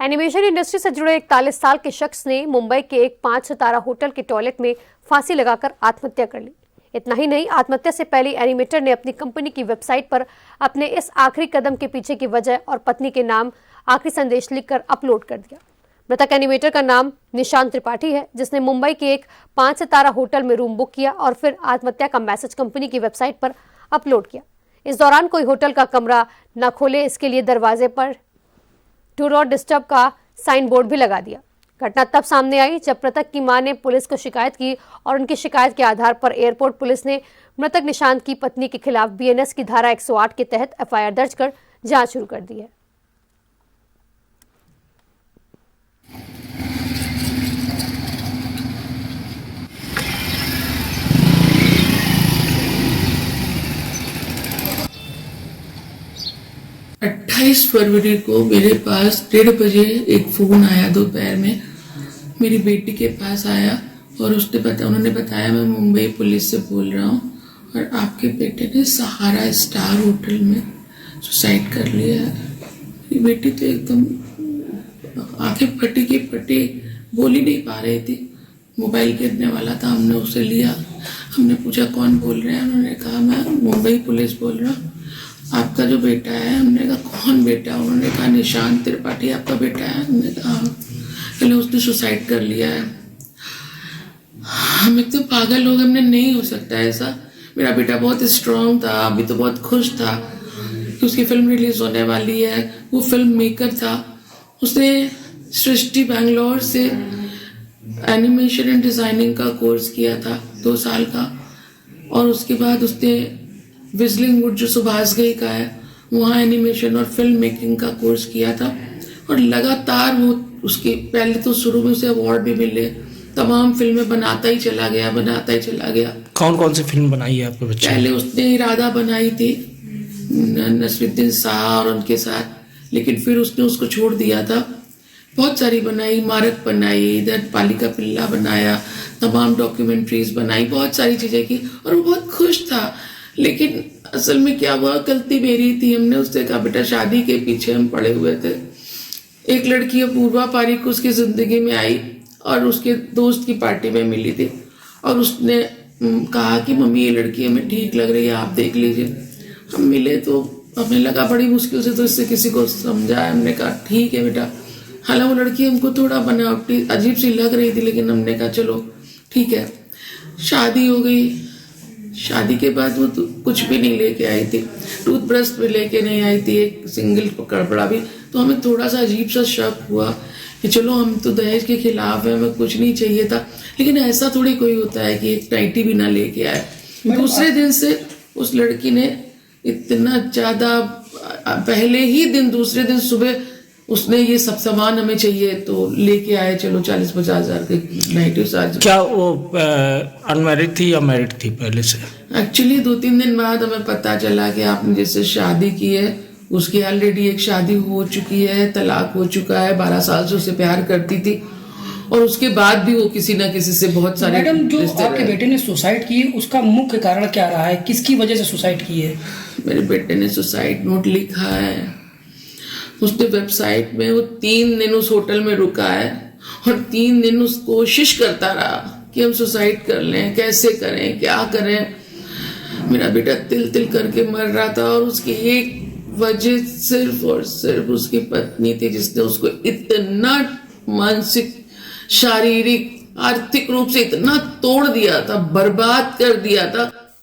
Animation industry से जुड़े 41 साल के शख्स ने मुंबई के एक 5 सितारा होटल के टॉयलेट में फांसी लगाकर आत्महत्या कर ली। इतना ही नहीं, आत्महत्या से पहले एनिमेटर ने अपनी कंपनी की वेबसाइट पर अपने इस आखिरी कदम के पीछे की वजह और पत्नी के नाम आखिरी संदेश लिखकर अपलोड कर दिया। मृतक एनिमेटर का नाम निशांत त्रिपाठी है, जिसने मुंबई के एक 5 सितारा होटल में रूम बुक किया और फिर आत्महत्या का मैसेज कंपनी की वेबसाइट पर अपलोड किया। इस दौरान कोई होटल का कमरा न खोले, इसके लिए दरवाजे पर डू नॉट डिस्टर्ब का साइन बोर्ड भी लगा दिया। घटना तब सामने आई जब मृतक की मां ने पुलिस को शिकायत की और उनकी शिकायत के आधार पर एयरपोर्ट पुलिस ने मृतक निशांत की पत्नी के खिलाफ बीएनएस की धारा 108 के तहत एफआईआर दर्ज कर जांच शुरू कर दी है। अट्ठाईस फरवरी को मेरे पास 1:30 बजे एक फ़ोन आया दोपहर में, मेरी बेटी के पास आया और उन्होंने बताया मैं मुंबई पुलिस से बोल रहा हूँ और आपके बेटे ने सहारा स्टार होटल में सुसाइड कर लिया है। मेरी बेटी तो एकदम आंखें फटी की फटी, बोल ही नहीं पा रही थी। मोबाइल गिरने वाला था, हमने उसे लिया। हमने पूछा कौन बोल रहे हैं, उन्होंने कहा मैं मुंबई पुलिस बोल रहा हूँ, आपका जो बेटा है। हमने कहा कौन बेटा? उन्होंने कहा निशांत त्रिपाठी आपका बेटा है। हमने कहा पहले उसने सुसाइड कर लिया है। हम एक तो पागल लोग, हमने नहीं हो सकता ऐसा। मेरा बेटा बहुत स्ट्रांग था, अभी तो बहुत खुश था कि उसकी फिल्म रिलीज होने वाली है। वो फिल्म मेकर था, उसने सृष्टि बैंगलोर से एनिमेशन एंड डिजाइनिंग का कोर्स किया था 2 साल का, और उसके बाद उसने विजलिंग वुड जो सुभाष घई का है वहाँ एनिमेशन और फिल्म मेकिंग का कोर्स किया था। और लगातार वो उसके पहले तो शुरू में उसे अवार्ड भी मिले, तमाम फिल्में बनाता ही चला गया। कौन कौन सी फिल्म बनाई है आपके बच्चे? पहले उसने इरादा बनाई थी नसरुद्दीन शाह और उनके साथ, लेकिन फिर उसने उसको छोड़ दिया था। बहुत सारी बनाई, मारक बनाई, इधर पालिका पिल्ला बनाया, तमाम डॉक्यूमेंट्रीज बनाई, बहुत सारी चीजें की और वो बहुत खुश था। लेकिन असल में क्या हुआ, गलती मेरी थी। हमने उससे कहा बेटा शादी के पीछे हम पड़े हुए थे। एक लड़की अपूर्वा पारिक उसकी जिंदगी में आई और उसके दोस्त की पार्टी में मिली थी और उसने कहा कि मम्मी ये लड़की हमें ठीक लग रही है, आप देख लीजिए। हम मिले तो हमें लगा बड़ी मुश्किल से तो इससे किसी को समझाया। हमने कहा ठीक है बेटा। हालांकि वो लड़की हमको थोड़ा बनावटी अजीब सी लग रही थी, लेकिन हमने कहा चलो ठीक है। शादी हो गई। शादी के बाद वो तो कुछ भी नहीं लेके आई थी, टूथब्रश भी लेके नहीं आई थी, एक सिंगल कपड़ा भी। तो हमें थोड़ा सा अजीब सा शक हुआ कि चलो हम तो दहेज के खिलाफ है, हमें कुछ नहीं चाहिए था, लेकिन ऐसा थोड़ी कोई होता है कि एक नाइटी भी ना लेके आए। दूसरे दिन से उस लड़की ने इतना ज्यादा, पहले ही दिन दूसरे दिन सुबह उसने ये सब सामान हमें चाहिए तो लेके आए, चलो 40-50 हज़ार के नाइटी। क्या वो अनमैरिड थी या मैरिड थी पहले से? एक्चुअली 2-3 दिन बाद हमें पता चला कि आपने जैसे शादी की है, उसकी ऑलरेडी एक शादी हो चुकी है, तलाक हो चुका है, 12 साल से उसे प्यार करती थी और उसके बाद भी वो किसी ना किसी से बहुत सारे। मैडम, जो आपके बेटे ने सुसाइड की उसका मुख्य कारण क्या रहा है, किसकी वजह से सुसाइड की है? मेरे बेटे ने सुसाइड नोट लिखा है। उसने वेबसाइट में वो 3 दिन उस होटल में रुका है और 3 दिन उस कोशिश करता रहा कि हम सुसाइड कर लें, कैसे करें, क्या करें। मेरा बेटा तिल तिल करके मर रहा था और उसकी एक वजह सिर्फ और सिर्फ उसकी पत्नी थी, जिसने उसको इतना मानसिक, शारीरिक, आर्थिक रूप से इतना तोड़ दिया था, बर्बाद कर दिया था।